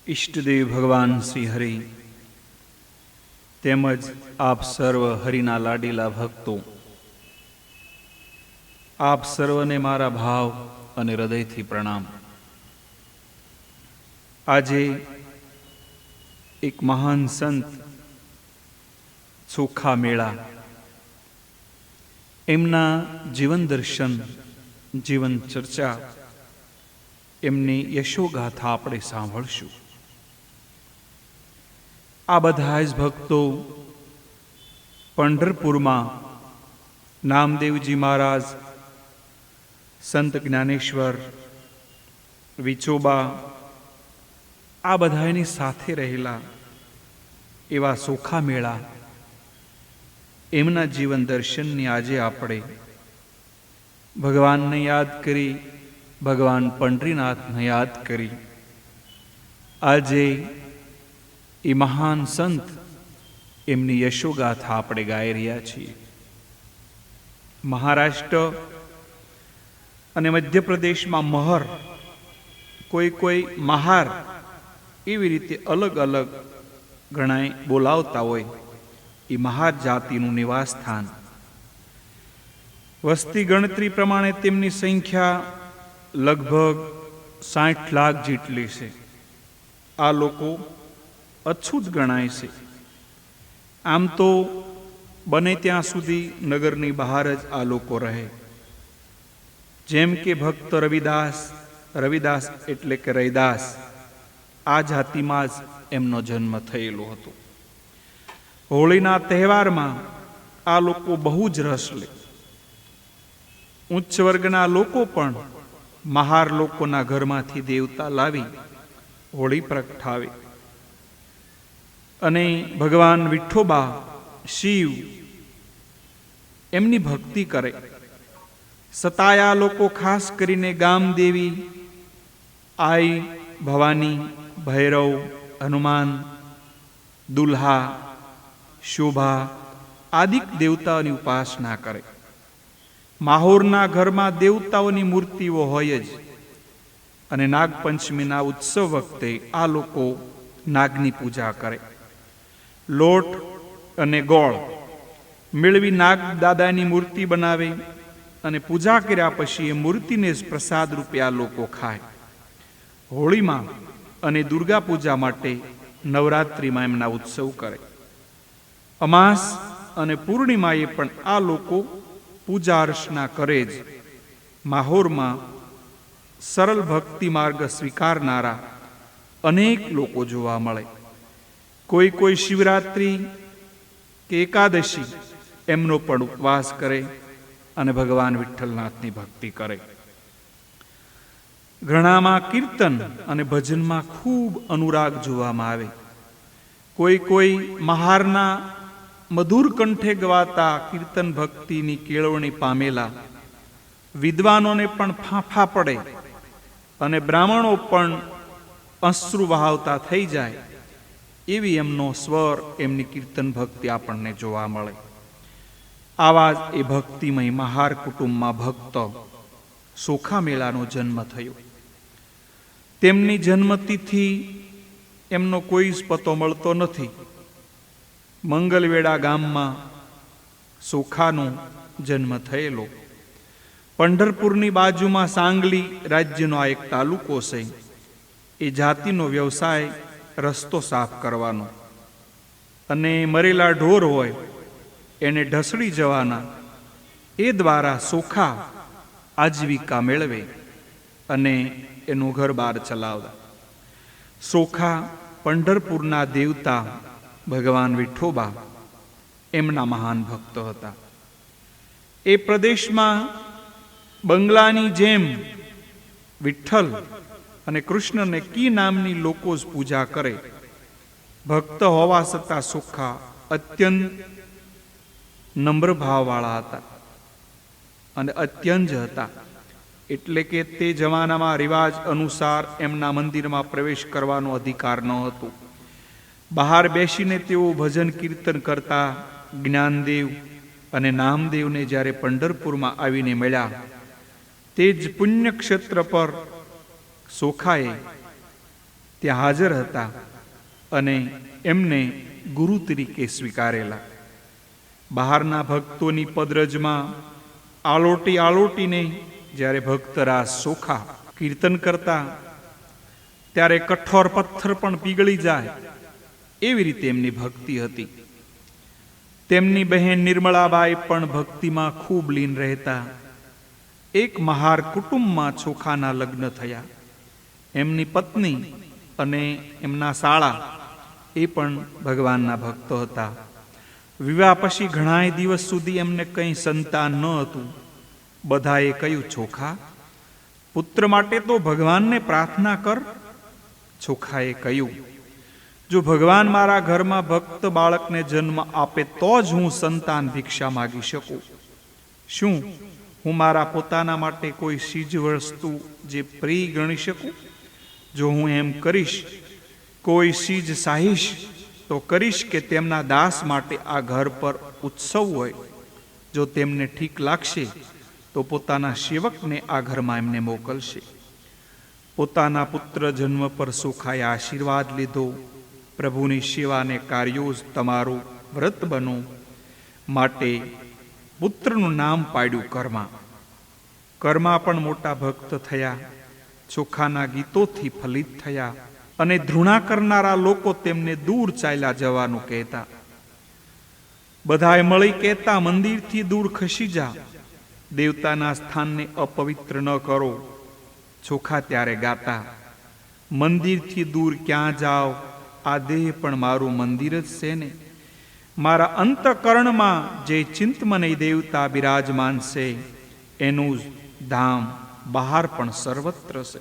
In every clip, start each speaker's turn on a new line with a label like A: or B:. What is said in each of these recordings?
A: ઈષ્ટદેવ ભગવાન શ્રી હરિ તેમજ આપ સર્વ હરિના લાડીલા ભક્તો, આપ સર્વને મારા ભાવ અને હૃદયથી પ્રણામ. આજે એક મહાન સંત ચોખા મેળા, એમના જીવન દર્શન, જીવન ચર્ચા, એમની યશોગાથા આપણે સાંભળશું. આ બધા જ ભક્તો પંઢરપુરમાં નામદેવજી મહારાજ, સંત જ્ઞાનેશ્વર, વિચોબા, આ બધાની સાથે રહેલા એવા ચોખા મેળા, એમના જીવન દર્શનની આજે આપણે ભગવાનને યાદ કરી, ભગવાન પંઢરીનાથને યાદ કરી આજે એ મહાન સંત એમની યશોગાથા આપણે ગાઈ રહ્યા છીએ. મહારાષ્ટ્ર અને મધ્યપ્રદેશમાં મહર, કોઈ મહાર, એવી રીતે અલગ અલગ ગણાય બોલાવતા હોય એ મહાર જાતિનું નિવાસ સ્થાન. વસ્તી ગણતરી પ્રમાણે તેમની સંખ્યા લગભગ 60 લાખ જેટલી છે. આ લોકો અછૂત ગણાય છે. આમ તો બને ત્યાં સુધી નગરની બહાર જ આ લોકો રહે. જેમ કે ભક્ત રવિદાસ એટલે કે રૈદાસ, આ જાતિમાં જ એમનો જન્મ થયેલો હતો. હોળીના તહેવારમાં આ લોકો બહુ જ રસ લે. ઉચ્ચ વર્ગના લોકો પણ મહાર લોકોના ઘરમાંથી દેવતા લાવી હોળી પ્રગટાવે અને ભગવાન વિઠ્ઠોબા, શિવ, એમની ભક્તિ કરે. સતાયા લોકો ખાસ કરીને ગામદેવી, આઈ, ભવાની, ભૈરવ, હનુમાન, દુલ્હા, શોભા આદિક દેવતાઓની ઉપાસના કરે. માહોરના ઘરમાં દેવતાઓની મૂર્તિઓ હોય જ, અને નાગપંચમીના ઉત્સવ વખતે આ લોકો નાગની પૂજા કરે. લોટ અને ગોળ મેળવી નાગ દાદાની મૂર્તિ બનાવે અને પૂજા કર્યા પછી એ મૂર્તિને જ પ્રસાદ રૂપે આ લોકો ખાય. હોળીમાં અને દુર્ગા પૂજા માટે નવરાત્રિમાં એમના ઉત્સવ કરે. અમાસ અને પૂર્ણિમાએ પણ આ લોકો પૂજા અર્ચના કરે જ. માહોરમાં સરળ ભક્તિ માર્ગ સ્વીકારનારા અનેક લોકો જોવા મળે. કોઈ શિવરાત્રિ કે એકાદશી એમનો પણ ઉપવાસ કરે અને ભગવાન વિઠ્ઠલનાથની ભક્તિ કરે. ઘણામાં કીર્તન અને ભજનમાં ખૂબ અનુરાગ જોવામાં આવે. કોઈ મહારના મધુર કંઠે ગવાતા કીર્તન ભક્તિની કેળવણી પામેલા વિદ્વાનોને પણ ફાંફા પડે અને બ્રાહ્મણો પણ અશ્રુ વહાવતા થઈ જાય એવી એમનો સ્વર, એમની કીર્તન ભક્તિ આપણને જોવા મળે. આવા જ એ ભક્તિમય મહાર કુટુંબમાં ભક્ત ચોખા મેળાનો જન્મ થયો. તેમની જન્મતિથિ એમનો કોઈ જ પતો મળતો નથી. મંગલવેડા ગામમાં ચોખાનો જન્મ થયેલો. પંઢરપુરની બાજુમાં સાંગલી રાજ્યનો આ એક તાલુકો છે. એ જાતિનો વ્યવસાય રસ્તો સાફ કરવાનો અને મરેલા ઢોર હોય એને ઢસડી જવાના. એ દ્વારા ચોખા આજીવિકા મેળવે અને એનું ઘર બાર ચલાવતા. ચોખા પંઢરપુરના દેવતા ભગવાન વિઠ્ઠોબા એમના મહાન ભક્તો હતા. એ પ્રદેશમાં બંગલાની જેમ વિઠ્ઠલ અને કૃષ્ણને કી નામની લોકો જ પૂજા કરે. ભક્ત હોવા છતાં ચોખા અત્યંત નમ્ર ભાવવાળા હતા અને અત્યંત હતા. એટલે કે તે જમાનામાં રિવાજ અનુસાર એમના મંદિરમાં પ્રવેશ કરવાનો અધિકાર ન હતો. બહાર બેસીને તેઓ ભજન કીર્તન કરતા. જ્ઞાનદેવ અને નામદેવને જ્યારે પંઢરપુરમાં આવીને મળ્યા, તે જ પુણ્યક્ષેત્ર પર ચોખાએ ત્યાં હાજર હતા અને એમને ગુરુ તરીકે સ્વીકારેલા. બહારના ભક્તોની પદરજમાં આલોટીને જ્યારે ભક્તરાજ સોખા કીર્તન કરતા ત્યારે કઠોર પથ્થર પણ પીગળી જાય એવી રીતે એમની ભક્તિ હતી. તેમની બહેન નિર્મળાબાઈ પણ ભક્તિમાં ખૂબ લીન રહેતા. એક મહાર કુટુંબમાં ચોખાના લગ્ન થયા. એમની પત્ની અને એમના સાળા એ પણ ભગવાનના ભક્તો હતા. વિવાહ પછી ઘણાય દિવસ સુધી એમને કંઈ સંતાન ન હતું. બધાએ કહ્યું, ચોખા, પુત્ર માટે તો ભગવાનને પ્રાર્થના કર. ચોખાએ કહ્યું, જો ભગવાન મારા ઘરમાં ભક્ત બાળકને જન્મ આપે તો જ હું સંતાન ભિક્ષા માગી શકું. શું હું મારા પોતાના માટે કોઈ ચીજ વસ્તુ જે પ્રિય ગણી શકું? જો હું એમ કરીશ, કોઈ ચીજ સાહીશ તો કરીશ કે તેમના દાસ માટે આ ઘર પર ઉત્સવ હોય. જો તેમને ઠીક લાગશે તો પોતાના સેવકને આ ઘરમાં એમને મોકલશે. પોતાના પુત્ર જન્મ પર સુખાએ આશીર્વાદ લીધો. પ્રભુની સેવાને કાર્યો જ તમારું વ્રત બનો. માટે પુત્રનું નામ પાડ્યું કર્મા. કર્મા પણ મોટા ભક્ત થયા. ચોખાના ગીતોથી ફલિત થયા અને ધૃણા કરનારા લોકો તેમને દૂર ચાલ્યા જવાનું કહેતા. બધાએ મળી કહેતા, મંદિરથી દૂર ખસી જા, દેવતાના સ્થાનને અપવિત્ર ન કરો. ચોખા ત્યારે ગાતા, મંદિરથી દૂર ક્યાં જાઓ, આ દેહ પણ મારું મંદિર જ છે ને. મારા અંતઃકરણમાં જે ચિંતમનય દેવતા બિરાજમાન છે એનું જ ધામ બહાર પણ સર્વત્ર છે.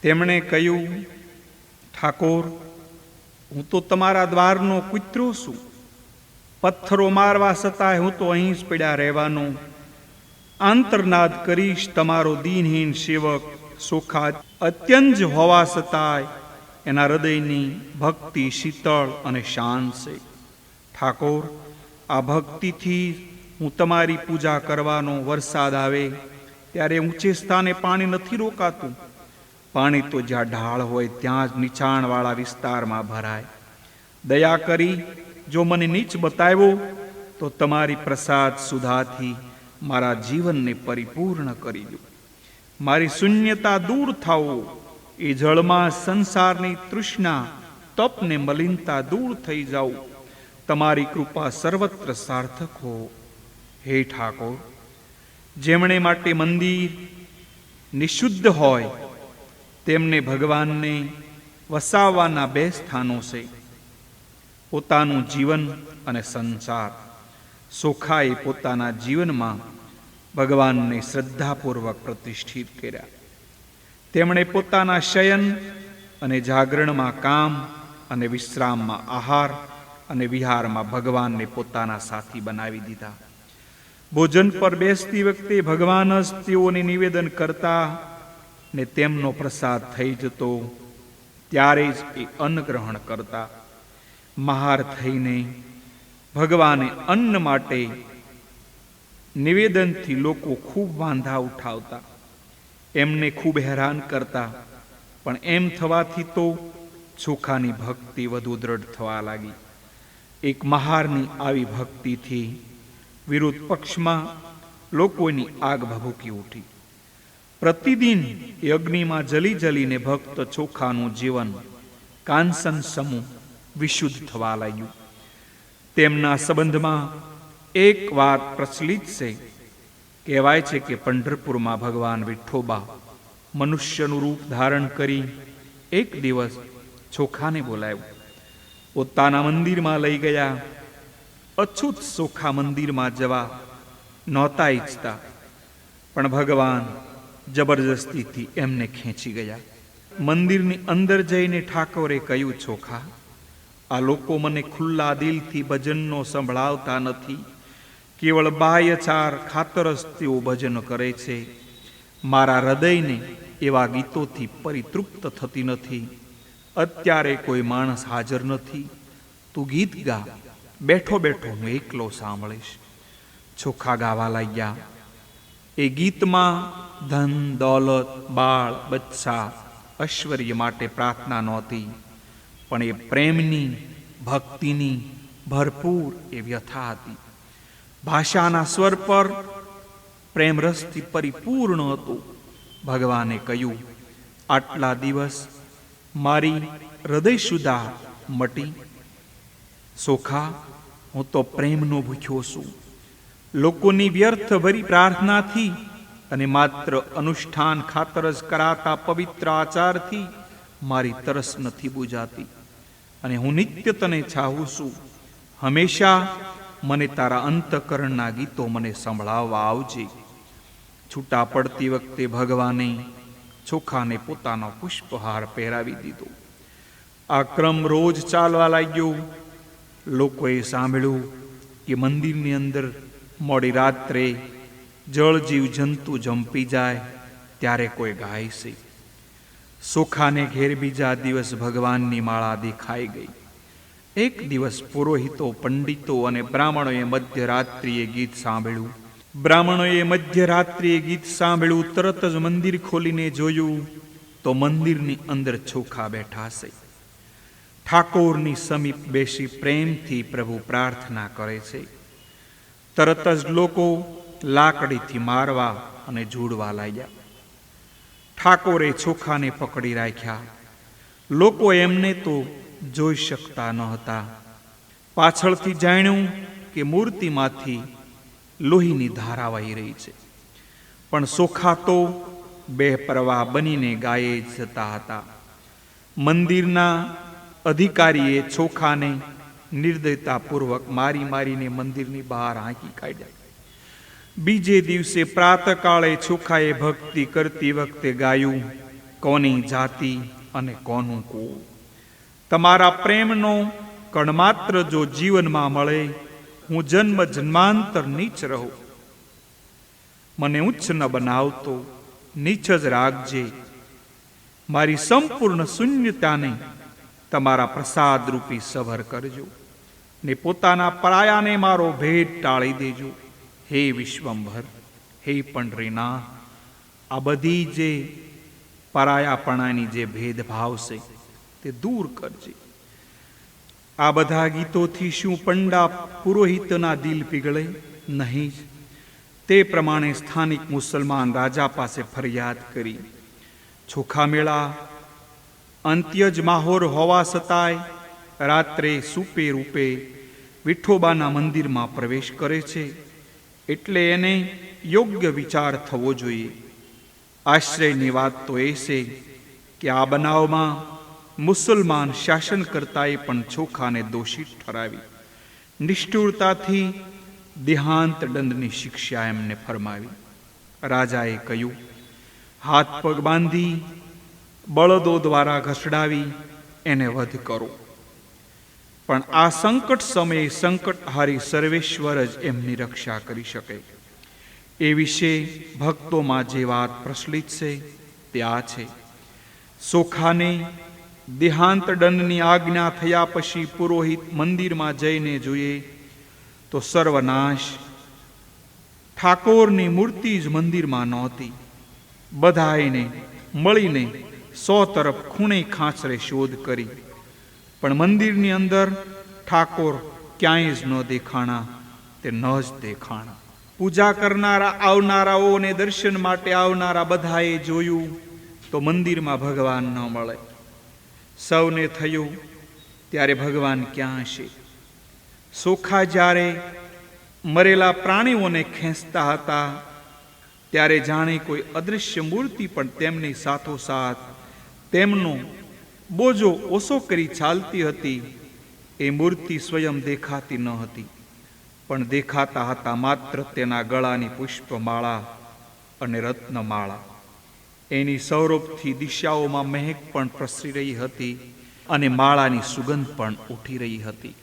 A: તેમણે કહ્યું, ઠાકોર, હું તો તમારા દ્વારનો કૂતરો છું. પથ્થરો મારવા છતાંય હું તો અહીં જ પડ્યા રહેવાનો. આંતરનાદ કરીશ. તમારો દીનહીન સેવક સુખા અત્યંત હોવા છતાંય એના હૃદયની ભક્તિ શીતળ અને શાંત છે. ઠાકોર, આ ભક્તિથી હું તમારી પૂજા કરવાનો. વરસાદ આવે ત્યારે ઊંચે સ્થાને પાણી નથી રોકાતું. પાણી તો જ્યાં ઢાળ હોય ત્યાં જ નીચાણવાળા વિસ્તારમાં ભરાય. દયા કરી જો મને નીચ બતાવ્યો તો તમારી પ્રસાદ સુધાથી મારા જીવનને પરિપૂર્ણ કરી દો. મારી શૂન્યતા દૂર થાઓ. એ જળમાં સંસારની તૃષ્ણા, તપને મલિનતા દૂર થઈ જાઓ. તમારી કૃપા સર્વત્ર સાર્થક હો. હે ઠાકોર, જેમણે માટે મંદિર નિશુદ્ધ હોય તેમને ભગવાનને વસાવવાના બે સ્થાનો છે, પોતાનું જીવન અને સંસાર. સોખાએ પોતાના જીવનમાં ભગવાનને શ્રદ્ધાપૂર્વક પ્રતિષ્ઠિત કર્યા. તેમણે પોતાના શયન અને જાગરણમાં કામ અને વિશ્રામમાં આહાર અને વિહારમાં ભગવાનને પોતાના સાથી બનાવી દીધા. ભોજન પર બેસતી વખતે ભગવાન જ તેઓને નિવેદન કરતા ને તેમનો પ્રસાદ થઈ જતો ત્યારે જ એ અન્ન ગ્રહણ કરતા. મહાર થઈને ભગવાને અન્ન માટે નિવેદનથી લોકો ખૂબ વાંધા ઉઠાવતા, એમને ખૂબ હેરાન કરતા. પણ એમ થવાથી તો ચોખાની ભક્તિ વધુ દ્રઢ થવા લાગી. એક મહારની આવી ભક્તિથી વિરુદ્ધ પક્ષમાં લોકોની આગ ભભૂકી ઉઠી. પ્રતિદિન એ અગ્નિમાં જલી જલીને ભક્ત ચોખાનું જીવન કાંસન સમૂહ વિશુદ્ધ થવા લાગ્યું. તેમના સંબંધમાં એક વાત પ્રચલિત છે. કહેવાય છે કે પંઢરપુરમાં ભગવાન વિઠ્ઠોબા મનુષ્યનું રૂપ ધારણ કરી એક દિવસ ચોખાને બોલાવ્યો. પોતાના મંદિરમાં લઈ ગયા. અછૂત ચોખા મંદિરમાં જવા નહોતા ઈચ્છતા, પણ ભગવાન જબરજસ્તીથી એમને ખેંચી ગયા. મંદિરની અંદર જઈને ઠાકોરે કહ્યું, ચોખા, આ લોકો મને ખુલ્લા દિલથી ભજનનો સંભળાવતા નથી. કેવળ બાહ્યચાર ખાતર જ તેઓ ભજન કરે છે. મારા હૃદયને એવા ગીતોથી પરિતૃપ્ત થતી નથી. અત્યારે કોઈ માણસ હાજર નથી. તું ગીત ગા, બેઠો બેઠો હું એકલો સાંભળીશ. ચોખા ગાવા લાગ્યા. એ ગીતમાં ધન, દોલત, બાળ, બચ્ચા ઐશ્વર્ય માટે પ્રાર્થના નહોતી, પણ એ પ્રેમની, ભક્તિની ભરપૂર એ વ્યથા હતી. ભાષાના સ્વર પર પ્રેમ રસથી પરિપૂર્ણ હતું. ભગવાને કહ્યું, આટલા દિવસ મારી હૃદય સુધા મટી. સોખા, હું તો પ્રેમનો ભૂખ્યો છું. લોકોની વ્યર્થ ભરી પ્રાર્થનાથી અને માત્ર અનુષ્ઠાન ખાતર જ કરાતા પવિત્ર આચારથી મારી તરસ નથી બુજાતી. અને હું નિત્ય તને ચાહું છું. હંમેશા મને તારા અંતઃકરણના ગીતો મને સંભળાવવા આવજે. છૂટા પડતી વખતે ભગવાને ચોખાને પોતાનો પુષ્પહાર પહેરાવી દીધો. આ ક્રમ રોજ ચાલવા લાગ્યો. લોકોએ સાંભળ્યું કે મંદિરની અંદર મોડી રાત્રે જળજીવ જંતુ જંપી જાય ત્યારે કોઈ ગાય છે. સોખાને ઘેર બીજા દિવસ ભગવાનની માળા દેખાઈ ગઈ. એક દિવસ પુરોહિતો, પંડિતો અને બ્રાહ્મણોએ મધ્યરાત્રિએ ગીત સાંભળ્યું. તરત જ મંદિર ખોલીને જોયું તો મંદિરની અંદર ચોખા બેઠા છે. ઠાકોરની સમીપ બેસી પ્રેમથી પ્રભુ પ્રાર્થના કરે છે. તરત જ લોકો લાકડીથી મારવા અને ઝૂડવા લાગ્યા. ઠાકોરે ચોખાને પકડી રાખ્યા. લોકો એમને તો જોઈ શકતા ન હતા. પાછળથી જાણ્યું કે મૂર્તિમાંથી લોહીની ધારા વહી રહી છે. પણ સોખા તો બેપરવાહ બનીને ગાયે જતા હતા. મંદિરના અધિકારીએ ચોખાને નિર્દયતાપૂર્વક મારીને મંદિરની બહાર હાંકી કાઢ્યા. બીજે દિવસે પ્રાતકાળે ચોખાએ ભક્તિ કરતી વખતે ગાયું, કોની જાતિ અને કોનું કુળ. તમારા પ્રેમનો કણમાત્ર જો જીવનમાં મળે, હું જન્મ જન્માંતર નીચ રહું. મને ઉચ્ચ ન બનાવતો, નીચ જ રાખજે. મારી સંપૂર્ણ શૂન્યતાને તમારા પ્રસાદ રૂપી સભર કરજો ને પોતાના પરાયાને મારો ભેદ ટાળી દેજો. હે વિશ્વંભર, હે પંડરીનાથ, આ બધી જે પરાયાપણાની જે ભેદભાવ છે તે દૂર કરજે. આ બધા ગીતોથી શું પંડા પુરોહિતના દિલ પીગળે? નહીં જ. તે પ્રમાણે સ્થાનિક મુસલમાન રાજા પાસે ફરિયાદ કરી. ચોખા મેળા અંત્ય જ માહોર હોવા છતાંય રાત્રે સુપે રૂપે વિઠોબાના મંદિરમાં પ્રવેશ કરે છે, એટલે એને યોગ્ય વિચાર થવો જોઈએ. આશ્ચર્યની વાત તો એ છે કે આ બનાવમાં મુસલમાન શાસનકર્તાએ પણ ચોખાને દોષિત ઠરાવી નિષ્ઠુરતાથી દેહાંત દંડની શિક્ષા એમને ફરમાવી. રાજાએ કહ્યું, હાથ પગ બાંધી બળદો દ્વારા ઘસડાવી એને વધ કરો. પણ આ સંકટ સમયે સંકટહારી સર્વેશ્વર જ એમની રક્ષા કરી શકે. એ વિશે ભક્તોમાં જે વાત પ્રચલિત છે તે આ છે. સોખાને દેહાંત દંડની આજ્ઞા થયા પછી પુરોહિત મંદિરમાં જઈને જોઈએ તો સર્વનાશ. ઠાકોરની મૂર્તિ જ મંદિરમાં નહોતી. બધાઈને મળીને 100 તરફ ખૂણે ખાંચરે શોધ કરી, પણ મંદિરની અંદર ઠાકોર ક્યાંય જ ન દેખાણા. તે ન જ દેખાણા. પૂજા કરનારા આવનારાઓને દર્શન માટે આવનારા બધાએ જોયું તો મંદિરમાં ભગવાન ન મળે. સૌને થયું ત્યારે ભગવાન ક્યાં હશે? સોખા જ્યારે મરેલા પ્રાણીઓને ખેંચતા હતા ત્યારે જાણે કોઈ અદૃશ્ય મૂર્તિ પણ તેમની સાથોસાથ તેમનો બોજો ઓછો કરી ચાલતી હતી. એ મૂર્તિ સ્વયં દેખાતી ન હતી, પણ દેખાતા હતા માત્ર તેના ગળાની પુષ્પમાળા અને રત્નમાળા. એની સૌરભથી દિશાઓમાં મહેક પણ પ્રસરી રહી હતી અને માળાની સુગંધ પણ ઉઠી રહી હતી.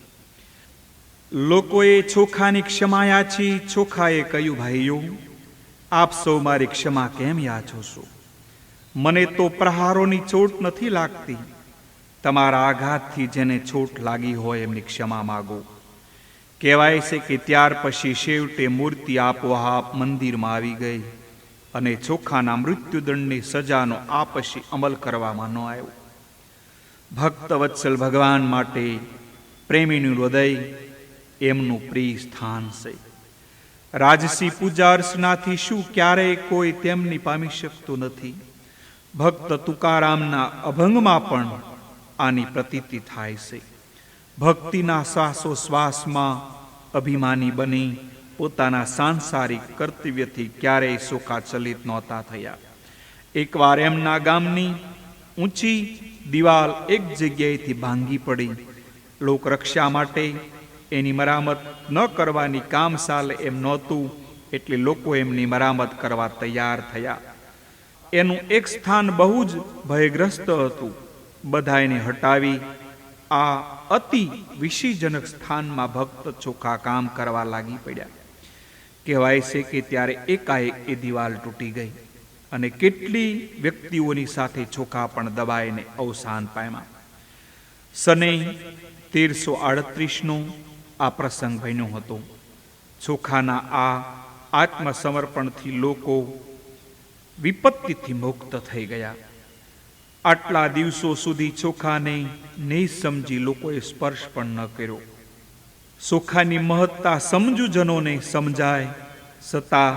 A: લોકોએ ચોખાની ક્ષમા યાચી. ચોખાએ કહ્યું, ભાઈઓ, આપ સૌ મારી ક્ષમા કેમ યાચો છો? મને તો પ્રહારોની ચોટ નથી લાગતી. તમારા આઘાતથી જેને ચોટ લાગી હોય એમની ક્ષમા માગો. કહેવાય છે કે ત્યાર પછી છેવટે મૂર્તિ આપોઆપ મંદિરમાં આવી ગઈ અને ચોખાના મૃત્યુદંડની સજાનો આ પછી અમલ કરવામાં ન આવ્યો. ભક્ત વત્સલ ભગવાન માટે પ્રેમીનું હૃદય એમનું પ્રિય સ્થાન છે. રાજસી પૂજા અર્ચનાથી શું ક્યારેય કોઈ તેમની પામી શકતું નથી. ભક્ત તુકારામના અભંગમાં પણ આની પ્રતીતિ થાય છે. ભક્તિના શ્વાસોશ્વાસમાં અભિમાની બની પોતાના સાંસારિક કર્તવ્યથી ક્યારેય શોકાચલિત નહોતા થયા. એકવાર એમના ગામની ઊંચી દિવાલ એક જગ્યાએથી ભાંગી પડી. લોકરક્ષા માટે એની મરામત ન કરવાની કામ ચાલે એમ નહોતું, એટલે લોકો એમની મરામત કરવા તૈયાર થયા. એનું એક સ્થાન બહુ જ ભયગ્રસ્ત હતું. બધા એને હટાવી આ અતિ વિષયજનક સ્થાનમાં ભક્ત ચોખા કામ કરવા લાગી પડ્યા. કહેવાય છે કે ત્યારે એકાએક એ દિવાલ તૂટી ગઈ અને કેટલી વ્યક્તિઓની સાથે ચોખા પણ દબાઈને અવસાન પામ્યા. સને 1338નો આ પ્રસંગ બન્યો હતો. ચોખાના આ આત્મસમર્પણથી લોકો વિપત્તિથી મુક્ત થઈ ગયા. આટલા દિવસો સુધી ચોખાને નહીં સમજી લોકોએ સ્પર્શ પણ ન કર્યો. ચોખાની મહત્તા સમજુજનોને સમજાય છતાં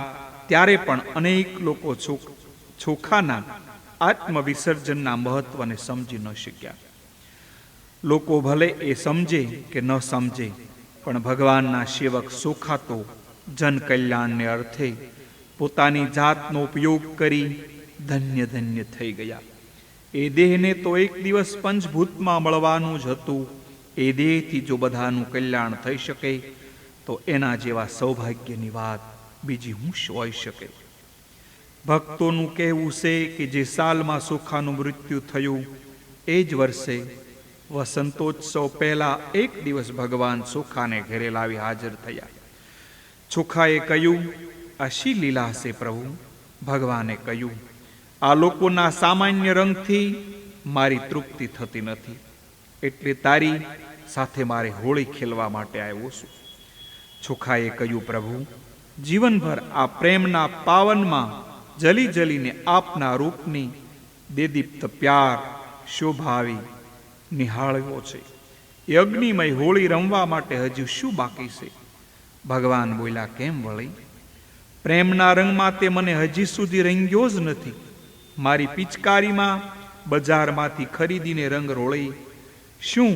A: ત્યારે પણ અનેક લોકો ચોખાના આત્મવિસર્જનના મહત્વને સમજી ન શક્યા. લોકો ભલે એ સમજે કે ન સમજે, પણ ભગવાનના સેવક ચોખા તો જનકલ્યાણને અર્થે પોતાની જાતનો ઉપયોગ કરી ધન્ય ધન્ય થઈ ગયા. એ દેહને તો એક દિવસ પંચભૂતમાં મળવાનું જ હતું. એ દેહથી જો બધાનું કલ્યાણ થઈ શકે તો એના જેવા સૌભાગ્યની વાત બીજી હું હોઈ શકે. ભક્તોનું કહેવું છે કે જે સાલમાં ચોખાનું મૃત્યુ થયું એ જ વર્ષે વસંતોત્સવ પહેલા એક દિવસ ભગવાન ચોખાને ઘરે લાવી હાજર થયા. ચોખાએ કહ્યું, આ શી લીલા છે પ્રભુ? ભગવાને કહ્યું, આ લોકોના સામાન્ય રંગથી મારી તૃપ્તિ થતી નથી, એટલે તારી સાથે મારે હોળી ખેલવા માટે આવ્યો છું. ચોખાએ કહ્યું, પ્રભુ, જીવનભર આ પ્રેમના પાવનમાં જલી જલીને આપના રૂપની દેદીપ્ત પ્યાર શોભાવી નિહાળ્યો છે. એ અગ્નિમય હોળી રમવા માટે હજુ શું બાકી છે? ભગવાન બોલ્યા, કેમ વળી? પ્રેમના રંગમાં તે મને હજી સુધી રંગ્યો જ નથી. મારી પિચકારીમાં બજારમાંથી ખરીદીને રંગ રોળી શું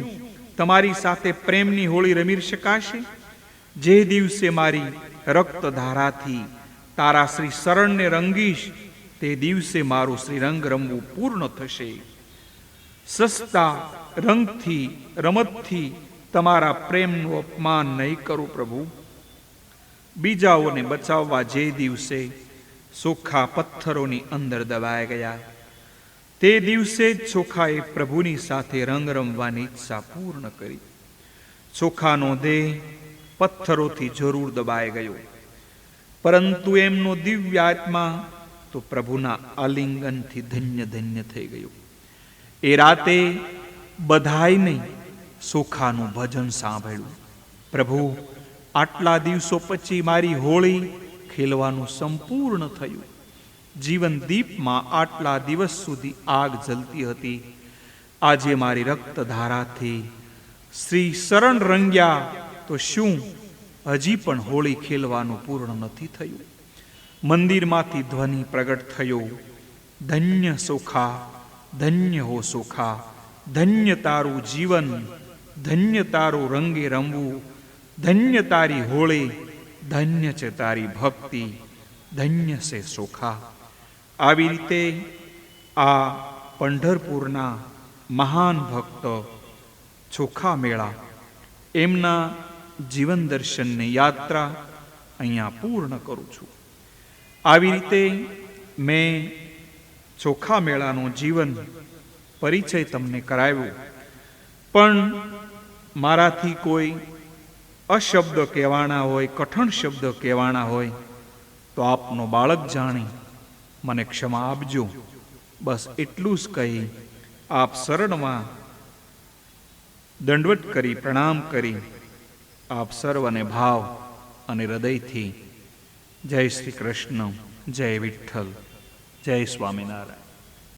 A: તમારી સાથે પ્રેમની હોળી રમી શકાશે? જે દિવસે મારી રક્તધારાથી તારા શ્રી શરણને રંગીશ તે દિવસે મારું શ્રીરંગ રમવું પૂર્ણ થશે. સસ્તા રંગથી રમતથી તમારા પ્રેમનું અપમાન નહીં કરું પ્રભુ. બીજાઓને બચાવવા જે દિવસે ચોખા પથ્થરોની અંદર દબાઈ ગયા તે દિવસે જ ચોખાએ પ્રભુની સાથે રંગ રમવાની ઈચ્છા પૂર્ણ કરી. ચોખાનો દેહ પથ્થરોથી જરૂર દબાઈ ગયો, પરંતુ એમનો દિવ્ય આત્મા તો પ્રભુના આલિંગનથી ધન્ય ધન્ય થઈ ગયો. એ રાતે બધાયને ચોખાનું ભજન સાંભળ્યું. પ્રભુ, આટલા દિવસો પછી મારી હોળી ખેલવાનું સંપૂર્ણ થયું. જીવન દીપમાં આટલા દિવસ સુધી આગ જલતી હતી. આજે મારી રક્તધારાથી શ્રી શરણ રંગ્યા તો શું હજી પણ હોળી ખેલવાનું પૂર્ણ નથી થયું? મંદિરમાંથી ધ્વનિ પ્રગટ થયો, ધન્ય ચોખા, ધન્ય હો ચોખા, ધન્ય તારું જીવન, ધન્ય તારું રંગે રમવું, ધન્ય તારી હોળી, ધન્ય છે તારી ભક્તિ, ધન્ય છે ચોખા. આવી રીતે આ પંઢરપુરના મહાન ભક્ત ચોખા મેળા એમના જીવન દર્શનની યાત્રા અહીંયા પૂર્ણ કરું છું. આવી રીતે મેં ચોખા મેળાનો જીવન પરિચય તમને કરાવ્યો, પણ મારાથી કોઈ અશબ્દ કહેવાના હોય, કઠણ શબ્દ કહેવાના હોય તો આપનો બાળક જાણી મને ક્ષમા આપજો. બસ એટલું જ કહી આપ શરણમાં દંડવત કરી પ્રણામ કરી આપ સર્વને ભાવ અને હૃદયથી જય શ્રી કૃષ્ણ, જય વિઠ્ઠલ, જય સ્વામિનારાયણ.